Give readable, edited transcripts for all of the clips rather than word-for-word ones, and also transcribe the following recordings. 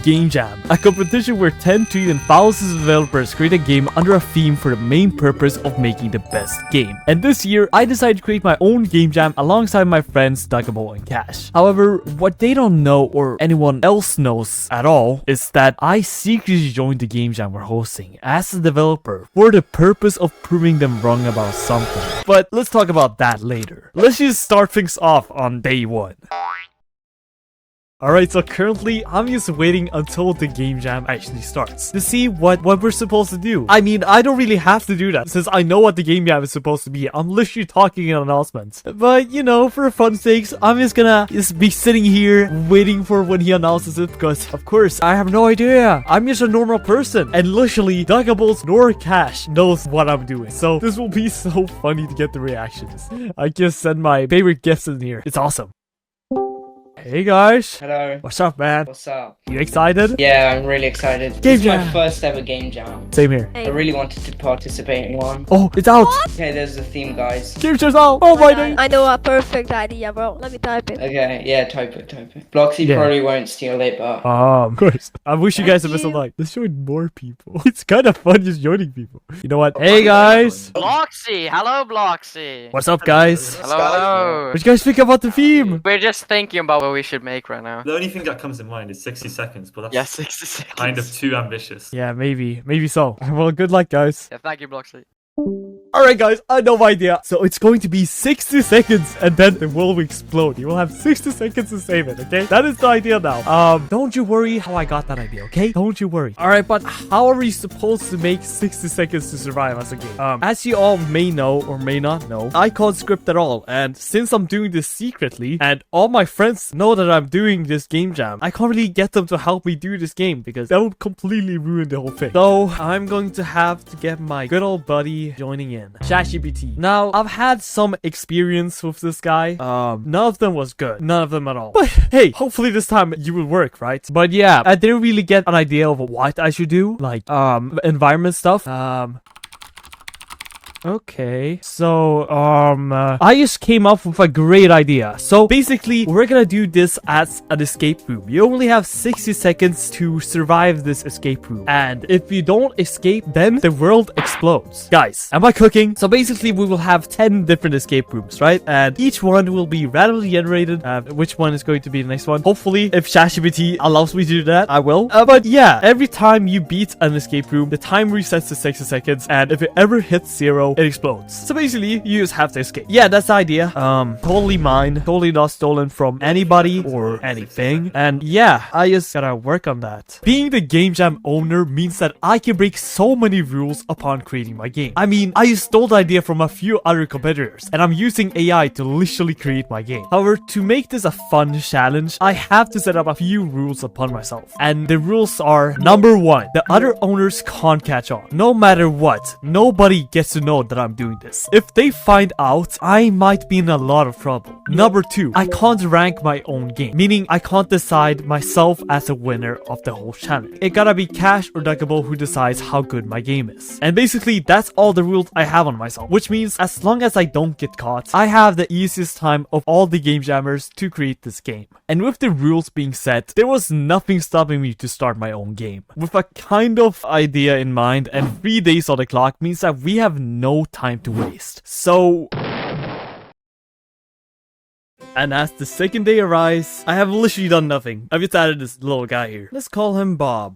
Game Jam, a competition where 10 to even thousands of developers create a game under a theme for the main purpose of making the best game. And this year, I decided to create my own Game Jam alongside my friends Duckable and Cash. However, what they don't know or anyone else knows at all is that I secretly joined the Game Jam we're hosting as a developer for the purpose of proving them wrong about something. But let's talk about that later. Let's just start things off on day one. Alright, so currently, I'm just waiting until the Game Jam actually starts to see what we're supposed to do. I mean, I don't really have to do that since I know what the Game Jam is supposed to be. I'm literally talking an announcement. But, you know, for fun sakes, I'm just gonna be sitting here waiting for when he announces it because, of course, I have no idea. I'm just a normal person. And literally, Duckables nor Cash knows what I'm doing. So this will be so funny to get the reactions. I just send my favorite gifts in here. It's awesome. Hey guys. Hello. What's up, man? What's up? You excited? Yeah, I'm really excited. Game This is Jam. my first ever game jam. Same here. I really wanted to participate in one. Oh, it's out. Okay, there's the theme, guys. Game Jam's out. Oh my god. I know a perfect idea, bro. Let me type it. Okay, yeah, type it. Bloxy Yeah. probably won't steal it, but... Of course. I wish you guys had been like, let's join more people. It's kind of fun just joining people. You know what? Hey guys. Bloxy! Hello, Bloxy! What's up, guys? Hello! What do you guys think about the theme? We're just thinking about what we should make right now. The only thing that comes to mind is 60 seconds, but that's Yeah, 60 seconds. kind of too ambitious. Yeah, maybe so. Well, good luck, guys. Yeah, thank you, Bloxy. Alright guys, I know my idea. So it's going to be 60 seconds and then the world will explode. You will have 60 seconds to save it, okay? That is the idea now. Don't you worry how I got that idea, okay? Don't you worry. Alright, but how are we supposed to make 60 seconds to survive as a game? As you all may know or may not know, I can't script at all. And since I'm doing this secretly and all my friends know that I'm doing this game jam, I can't really get them to help me do this game because that would completely ruin the whole thing. So I'm going to have to get my good old buddy joining in. ChatGPT. Now, I've had some experience with this guy. None of them was good. None of them at all. But hey, hopefully this time you will work, right? But yeah, I didn't really get an idea of what I should do. Like, environment stuff. Okay, so, I just came up with a great idea. So, basically, we're gonna do this as an escape room. You only have 60 seconds to survive this escape room. And if you don't escape, then the world explodes. Guys, am I cooking? So, basically, we will have 10 different escape rooms, right? And each one will be randomly generated. Which one is going to be the next one? Hopefully, if ChatGPT allows me to do that, I will. But yeah, every time you beat an escape room, the time resets to 60 seconds. And if it ever hits 0, it explodes. So basically, you just have to escape. Yeah, that's the idea. Totally mine. Totally not stolen from anybody or anything. And yeah, I just gotta work on that. Being the Game Jam owner means that I can break so many rules upon creating my game. I mean, I just stole the idea from a few other competitors, and I'm using AI to literally create my game. However, to make this a fun challenge, I have to set up a few rules upon myself. And the rules are, number 1, the other owners can't catch on. No matter what, nobody gets to know that I'm doing this. If they find out, I might be in a lot of trouble. Number 2, I can't rank my own game, meaning I can't decide myself as a winner of the whole challenge. It gotta be Cash or Duckable who decides how good my game is. And basically, that's all the rules I have on myself, which means as long as I don't get caught, I have the easiest time of all the game jammers to create this game. And with the rules being set, there was nothing stopping me to start my own game. With a kind of idea in mind and 3 days on the clock means that we have no time to waste. So... And as the second day arrives, I have literally done nothing. I've just added this little guy here. Let's call him Bob.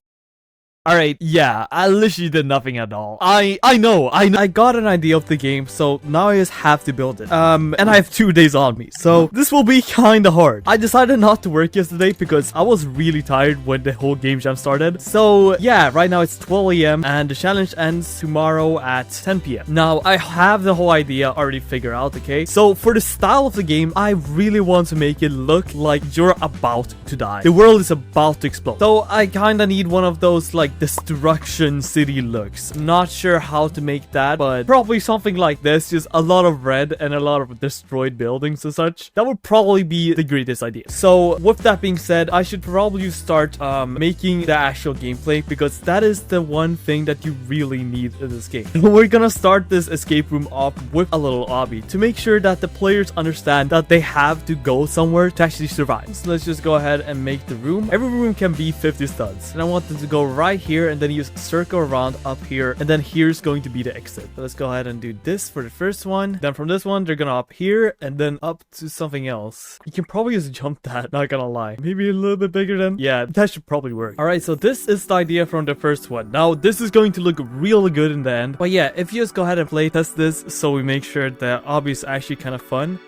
Alright, yeah, I literally did nothing at all. I know. I got an idea of the game, so now I just have to build it. And I have 2 days on me, so this will be kinda hard. I decided not to work yesterday because I was really tired when the whole game jam started. So yeah, right now it's 12 AM and the challenge ends tomorrow at 10 PM. Now, I have the whole idea already figured out, okay? So for the style of the game, I really want to make it look like you're about to die. The world is about to explode. So I kinda need one of those like like destruction city looks. Not sure how to make that, but probably something like this, just a lot of red and a lot of destroyed buildings and such. That would probably be the greatest idea. So with that being said, I should probably start making the actual gameplay, because that is the one thing that you really need in this game. We're gonna start this escape room off with a little obby to make sure that the players understand that they have to go somewhere to actually survive. So let's just go ahead and make the room. Every room can be 50 studs, and I want them to go right here and then use circle around up here, and then here's going to be the exit. So let's go ahead and do this for the first one. Then from this one they're gonna up here and then up to something else. You can probably just jump that, not gonna lie. Maybe a little bit bigger than, yeah, that should probably work. All right, so this is the idea from the first one. Now this is going to look really good in the end, but yeah, if you just go ahead and play test this so we make sure that obby is actually kind of fun.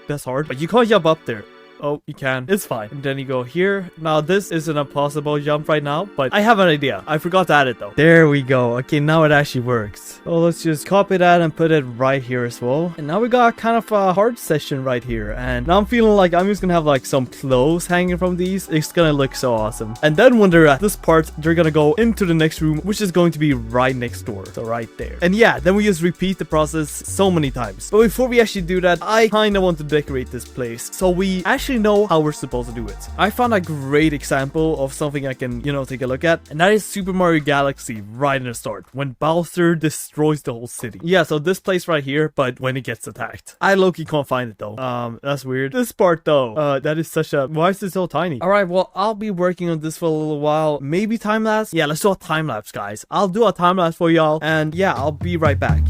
That's hard, but you can't jump up there. Oh, you can. It's fine. And then you go here. Now, this isn't a possible jump right now, but I have an idea. I forgot to add it, though. There we go. Okay, now it actually works. So let's just copy that and put it right here as well. And now we got kind of a hard session right here. And now I'm feeling like I'm just gonna have like some clothes hanging from these. It's gonna look so awesome. And then when they're at this part, they're gonna go into the next room, which is going to be right next door. So right there. And yeah, then we just repeat the process so many times. But before we actually do that, I kind of want to decorate this place, so we actually know how we're supposed to do it. I found a great example of something I can, you know, take a look at, and that is Super Mario Galaxy right in the start, when Bowser destroys the whole city. Yeah, so this place right here, but when it gets attacked. I low-key can't find it though. That's weird. This part though, that is such a, why is it so tiny? All right, well, I'll be working on this for a little while. Maybe time-lapse? Yeah, let's do a time-lapse, guys. I'll do a time-lapse for y'all, and yeah, I'll be right back.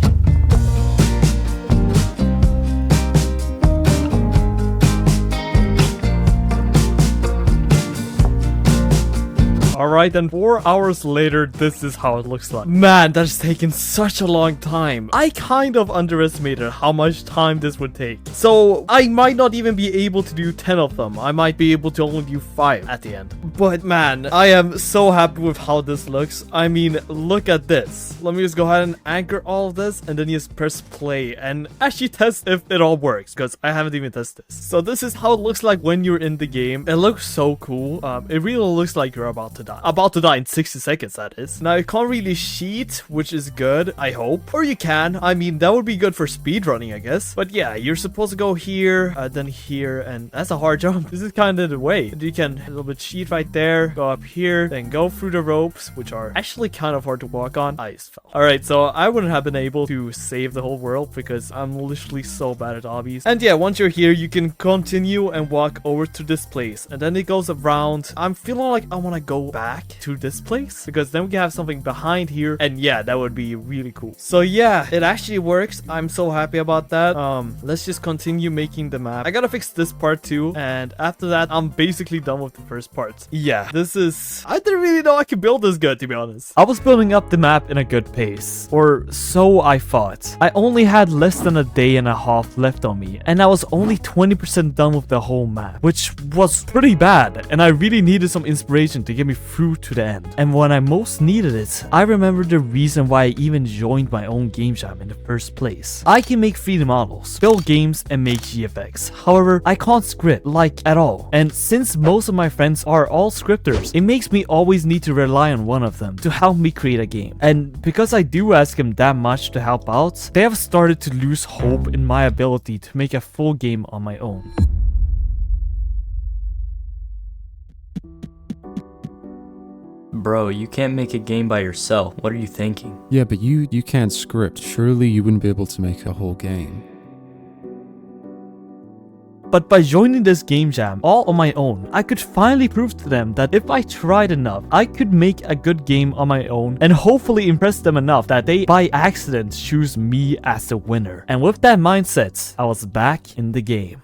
Alright, and 4 hours later, this is how it looks like. Man, that's taken such a long time. I kind of underestimated how much time this would take. So, I might not even be able to do 10 of them. I might be able to only do 5 at the end. But man, I am so happy with how this looks. I mean, look at this. Let me just go ahead and anchor all of this, and then just press play and actually test if it all works, because I haven't even tested this. So this is how it looks like when you're in the game. It looks so cool. It really looks like you're about to die. About to die in 60 seconds, that is. Now, you can't really cheat, which is good, I hope. Or you can. I mean, that would be good for speedrunning, I guess. But yeah, you're supposed to go here, then here, and that's a hard jump. This is kind of the way. You can a little bit cheat right there, go up here, then go through the ropes, which are actually kind of hard to walk on. I just fell. Alright, so I wouldn't have been able to save the whole world because I'm literally so bad at obbies. And yeah, once you're here, you can continue and walk over to this place. And then it goes around. I'm feeling like I want to go back to this place, because then we can have something behind here, and yeah, that would be really cool. So yeah, it actually works. I'm so happy about that. Let's just continue making the map. I gotta fix this part too, and after that, I'm basically done with the first part. Yeah, this is, I didn't really know I could build this good, to be honest. I was building up the map in a good pace, or so I thought. I only had less than a day and a half left on me, and I was only 20% done with the whole map, which was pretty bad, and I really needed some inspiration to get me through to the end. And when I most needed it, I remembered the reason why I even joined my own game jam in the first place. I can make 3D models, build games, and make GFX. However, I can't script, like, at all. And since most of my friends are all scripters, it makes me always need to rely on one of them to help me create a game. And because I do ask them that much to help out, they have started to lose hope in my ability to make a full game on my own. Bro, you can't make a game by yourself. What are you thinking? Yeah, but you can't script. Surely you wouldn't be able to make a whole game. But by joining this game jam all on my own, I could finally prove to them that if I tried enough, I could make a good game on my own and hopefully impress them enough that they by accident choose me as the winner. And with that mindset, I was back in the game.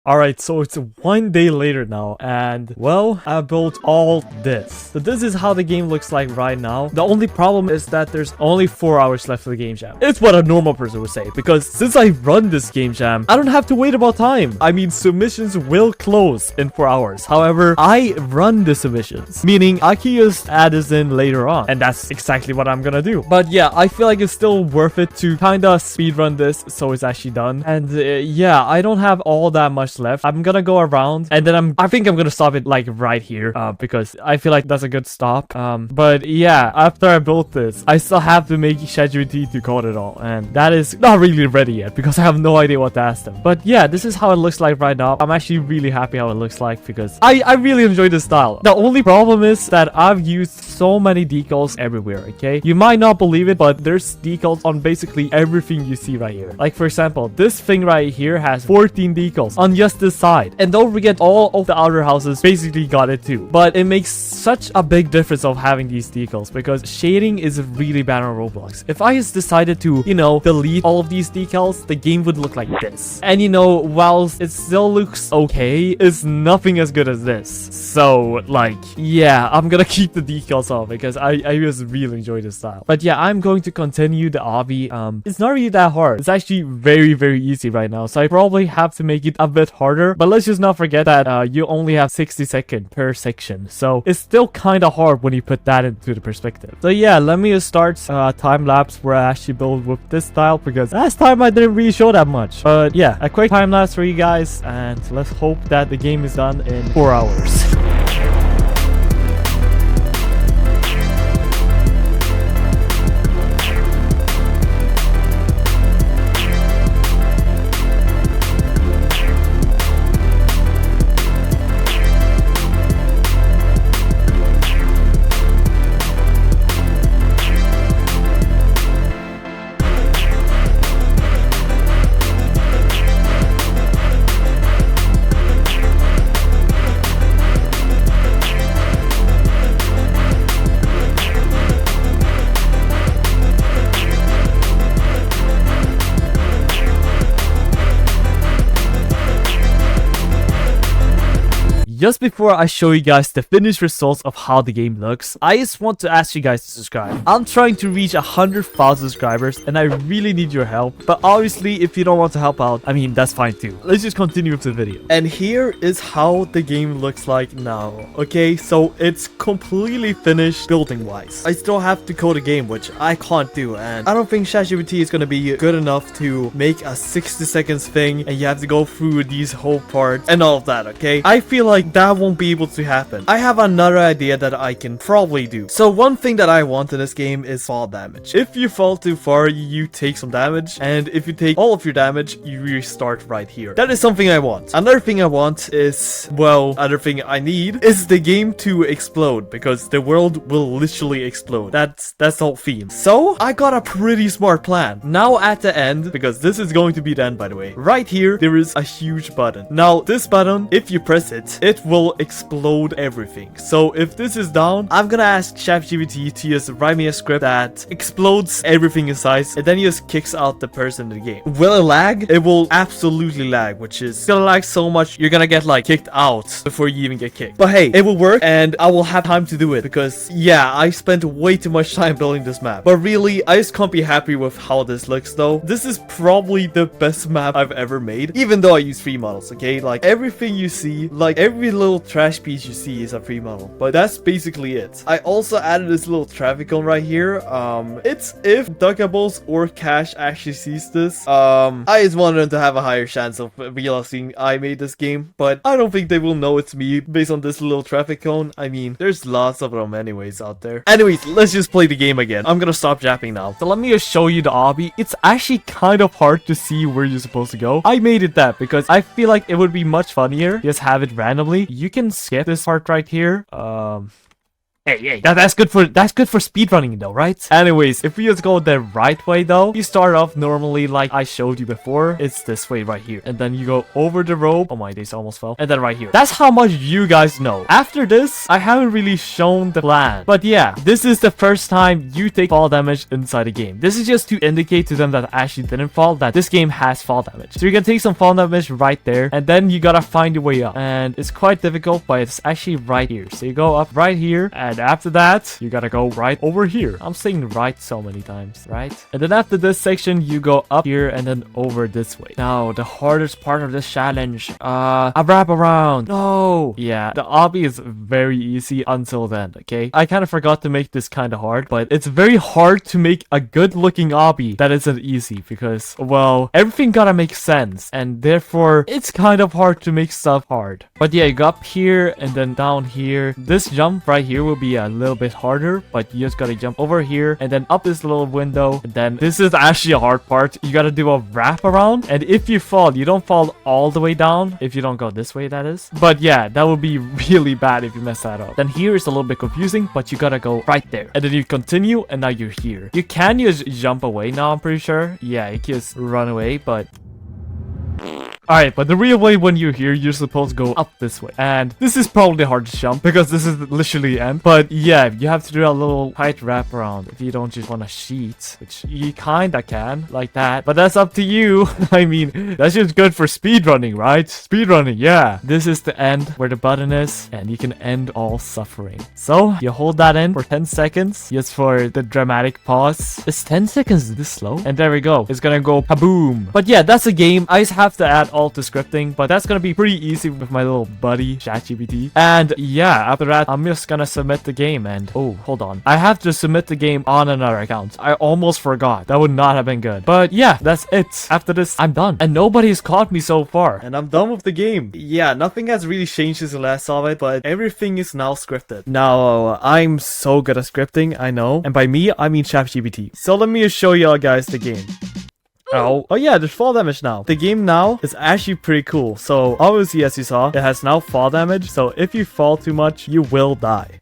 Alright, so it's 1 day later now, and well, I built all this. So this is how the game looks like right now. The only problem is that there's only 4 hours left for the game jam. It's what a normal person would say, because since I run this game jam, I don't have to wait about time. I mean, submissions will close in 4 hours. However, I run the submissions, meaning I can just add this in later on, and that's exactly what I'm gonna do. But yeah, I feel like it's still worth it to kinda speedrun this so it's actually done. And yeah, I don't have all that much laps left. I'm gonna go around, and then I think I'm gonna stop it like right here, because I feel like that's a good stop. But yeah, after I built this, I still have to make ChatGPT to code it all, and that is not really ready yet because I have no idea what to ask them. But yeah, this is how it looks like right now. I'm actually really happy how it looks like because I really enjoy this style. The only problem is that I've used so many decals everywhere, okay? You might not believe it, but there's decals on basically everything you see right here. Like for example, this thing right here has 14 decals on just this side. And don't forget, all of the outer houses basically got it too. But it makes such a big difference of having these decals because shading is really bad on Roblox. If I just decided to, you know, delete all of these decals, the game would look like this. And you know, whilst it still looks okay, it's nothing as good as this. So like, yeah, I'm gonna keep the decals off because I just really enjoy this style. But yeah, I'm going to continue the obby. It's not really that hard. It's actually very easy right now. So I probably have to make it a bit harder. But let's just not forget that you only have 60 seconds per section. So it's still kind of hard when you put that into the perspective. So yeah, let me just start time lapse where I actually build with this style because last time I didn't really show that much. But yeah, a quick time lapse for you guys, and let's hope that the game is done in 4 hours. Just before I show you guys the finished results of how the game looks, I just want to ask you guys to subscribe. I'm trying to reach 100,000 subscribers and I really need your help. But obviously, if you don't want to help out, I mean, that's fine too. Let's just continue with the video. And here is how the game looks like now. Okay, so it's completely finished building wise. I still have to code a game, which I can't do. And I don't think ChatGPT is going to be good enough to make a 60 seconds thing and you have to go through these whole parts and all of that, okay? I feel like that won't be able to happen. I have another idea that I can probably do. So one thing that I want in this game is fall damage. If you fall too far, you take some damage, and if you take all of your damage, you restart right here. That is something I want. Another thing I want is, well, other thing I need is the game to explode, because the world will literally explode. That's the whole theme. So I got a pretty smart plan. Now at the end, because this is going to be the end by the way, right here there is a huge button. Now this button, if you press it, it will explode everything. So if this is down, I'm gonna ask ChatGPT to just write me a script that explodes everything in size, and then he just kicks out the person in the game. Will it lag? It will absolutely lag, which is gonna lag so much you're gonna get like kicked out before you even get kicked. But hey, it will work and I will have time to do it because yeah, I spent way too much time building this map. But really, I just can't be happy with how this looks though. This is probably the best map I've ever made, even though I use free models, okay? Like everything you see, like every little trash piece you see is a free model, but that's basically it. I also added this little traffic cone right here. It's if Duckables or Cash actually sees this. I just wanted them to have a higher chance of realizing I made this game, but I don't think they will know it's me based on this little traffic cone. I mean, there's lots of them anyways out there. Anyways, let's just play the game again. I'm gonna stop japping now. So let me just show you the obby. It's actually kind of hard to see where you're supposed to go. I made it that because I feel like it would be much funnier just have it randomly. You can skip this part right here. Hey, that's good for speedrunning though, right? Anyways, if we just go the right way though, you start off normally like I showed you before. It's this way right here. And then you go over the rope. Oh my days, almost fell. And then right here. That's how much you guys know. After this, I haven't really shown the plan. But yeah, this is the first time you take fall damage inside the game. This is just to indicate to them that I actually didn't fall, that this game has fall damage. So you can take some fall damage right there. And then you gotta find your way up. And it's quite difficult, but it's actually right here. So you go up right here and And after that, you gotta go right over here. I'm saying right so many times, right? And then after this section, you go up here and then over this way. Now, the hardest part of this challenge, a wrap around. No. Yeah, the obby is very easy until then, okay? I kind of forgot to make this kind of hard, but it's very hard to make a good looking obby that isn't easy because, well, everything gotta make sense, and therefore, it's kind of hard to make stuff hard. But yeah, you go up here and then down here. This jump right here will be a little bit harder, but you just gotta jump over here and then up this little window. And then this is actually a hard part. You gotta do a wrap around, and if you fall, you don't fall all the way down. If you don't go this way, that is. But yeah, that would be really bad if you mess that up. Then here is a little bit confusing, but you gotta go right there. And then you continue, and now you're here. You can just jump away now, I'm pretty sure. Yeah, you can just run away, but... Alright, but the real way when you're here, you're supposed to go up this way. And this is probably the hardest jump because this is literally the end. But yeah, you have to do a little tight wrap around if you don't just want to cheat, which you kinda can, like that. But that's up to you. I mean, that's just good for speedrunning, right? Speedrunning, yeah. This is the end where the button is, and you can end all suffering. So, you hold that in for 10 seconds, just for the dramatic pause. Is 10 seconds this slow? And there we go. It's gonna go kaboom. But yeah, that's a game. I just have to add all to scripting, but that's gonna be pretty easy with my little buddy ChatGPT. And yeah, after that, I'm just gonna submit the game. And oh, hold on, I have to submit the game on another account. I almost forgot. That would not have been good. But yeah, that's it. After this, I'm done, and nobody's caught me so far, and I'm done with the game. Yeah, nothing has really changed since the last saw it, but everything is now scripted. Now I'm so good at scripting, I know, and by me I mean ChatGPT. So let me just show y'all guys the game. Oh yeah, there's fall damage now. The game now is actually pretty cool. So obviously, as you saw, it has now fall damage. So if you fall too much, you will die.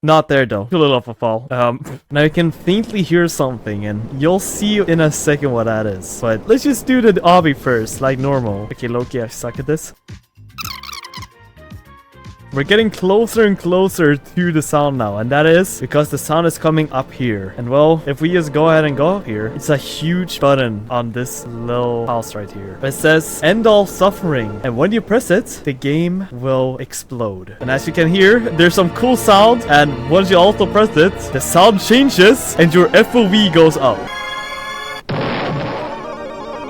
Not there though. Too little of a fall. Now you can faintly hear something, and you'll see in a second what that is. But let's just do the obby first, like normal. Okay, Loki, I suck at this. We're getting closer and closer to the sound now, and that is because the sound is coming up here. And well, if we just go ahead and go up here, it's a huge button on this little house right here. It says end all suffering, and when you press it, the game will explode. And as you can hear, there's some cool sound, and once you also press it, the sound changes and your FOV goes up.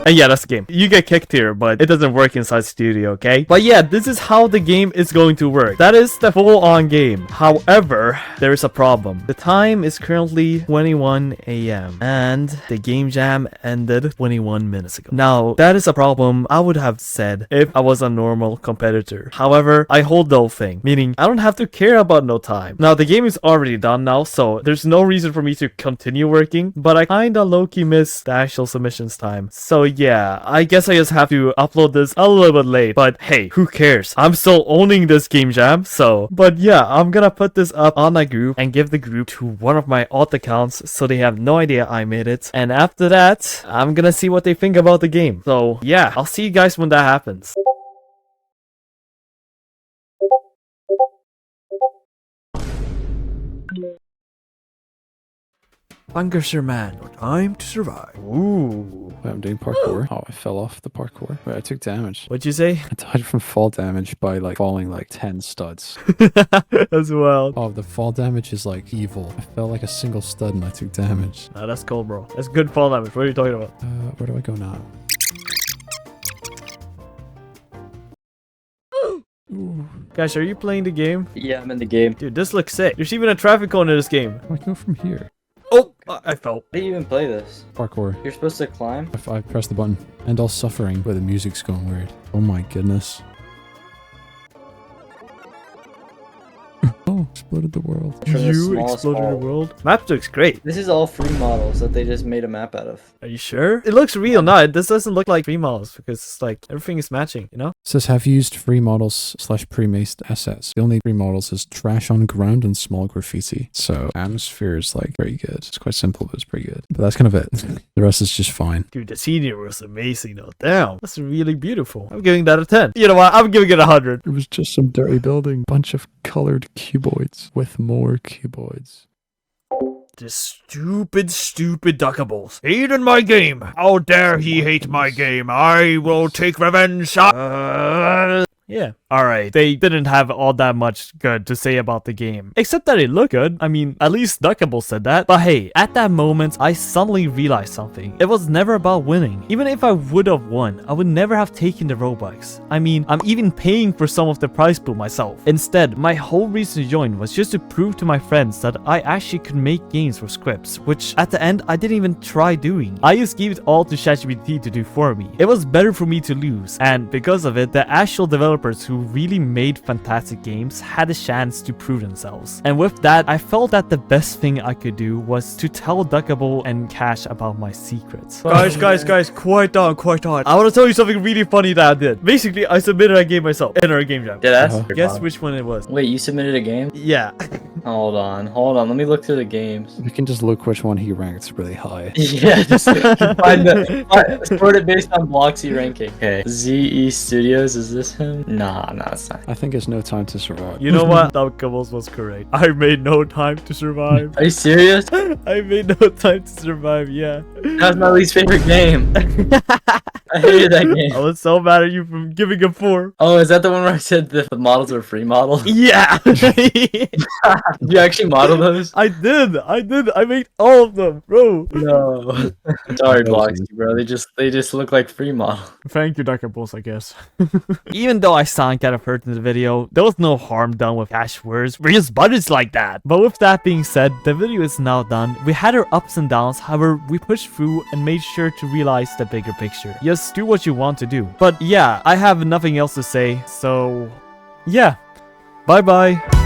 And yeah, that's the game. You get kicked here, but it doesn't work inside studio, okay? But yeah, this is how the game is going to work. That is the full-on game. However, there is a problem. The time is currently 21 a.m. and the game jam ended 21 minutes ago. Now, that is a problem I would have said if I was a normal competitor. However, I hold the whole thing, meaning I don't have to care about no time. Now, the game is already done now, so there's no reason for me to continue working, but I kinda low-key miss the actual submissions time. So yeah, I guess I just have to upload this a little bit late, but hey, who cares? I'm still owning this game jam, so. But yeah, I'm gonna put this up on my group and give the group to one of my alt accounts so they have no idea I made it. And after that, I'm gonna see what they think about the game. So yeah, I'll see you guys when that happens. Lancashire man, no time to survive. Ooh. Wait, I'm doing parkour. Oh, I fell off the parkour. Wait, I took damage. What'd you say? I died from fall damage by like falling like 10 studs. As well. Oh, the fall damage is like evil. I fell like a single stud and I took damage. Nah, that's cool, bro. That's good fall damage. What are you talking about? Where do I go now? Ooh. Guys, are you playing the game? Yeah, I'm in the game. Dude, this looks sick. There's even a traffic cone in this game. I go from here. Oh, I fell. How do you even play this? Parkour. You're supposed to climb? If I press the button. End all suffering, but the music's going weird. Oh my goodness. Oh, exploded the world. From the You smallest exploded the hole. world. Map looks great. This is all free models that they just made a map out of. Are you sure? It looks real. No, this doesn't look like free models because it's like everything is matching, you know? It says have used free models / pre-maced assets. The only free models is trash on ground and small graffiti. So atmosphere is like very good. It's quite simple, but it's pretty good. But that's kind of it. The rest is just fine. Dude, the scenery was amazing though. Damn, that's really beautiful. I'm giving that a 10. You know what? I'm giving it 100. It was just some dirty building. Bunch of colored cuboids with more cuboids. This stupid duckables. Hating my game. How dare he hate my game. I will take revenge. Yeah. Alright, they didn't have all that much good to say about the game. Except that it looked good. I mean, at least Duckable said that. But hey, at that moment, I suddenly realized something. It was never about winning. Even if I would have won, I would never have taken the Robux. I mean, I'm even paying for some of the prize pool myself. Instead, my whole reason to join was just to prove to my friends that I actually could make games for scripts, which at the end, I didn't even try doing. I just gave it all to ChatGPT to do for me. It was better for me to lose, and because of it, the actual developers who really made fantastic games had a chance to prove themselves. And with that, I felt that the best thing I could do was to tell Duckable and Cash about my secrets. Guys, quiet down. I want to tell you something really funny that I did. Basically, I submitted a game myself in our game jam. Did I? Guess which one it was? Wait, you submitted a game? Yeah. Hold on. Let me look through the games. We can just look which one he ranks really high. Yeah, just sort it based on Bloxy ranking. Okay. ZE Studios, is this him? Nah, it's not. I think it's No Time to Survive. You know what? Duckables was correct. I made no time to survive. Are you serious? I made no time to survive, yeah. That was my least favorite game. I hated that game. I was so mad at you for giving a 4. Oh, is that the one where I said the models were free models? Yeah. Did you actually model those? I did. I made all of them, bro. No. Sorry, Bloxy, bro. They just look like free models. Thank you, Duckables, I guess. Even though I sound kind of hurt in the video, there was no harm done with Cash words. We're just buddies like that. But with that being said, the video is now done. We had our ups and downs, however, we pushed through and made sure to realize the bigger picture. Just do what you want to do. But yeah, I have nothing else to say, so yeah. Bye-bye.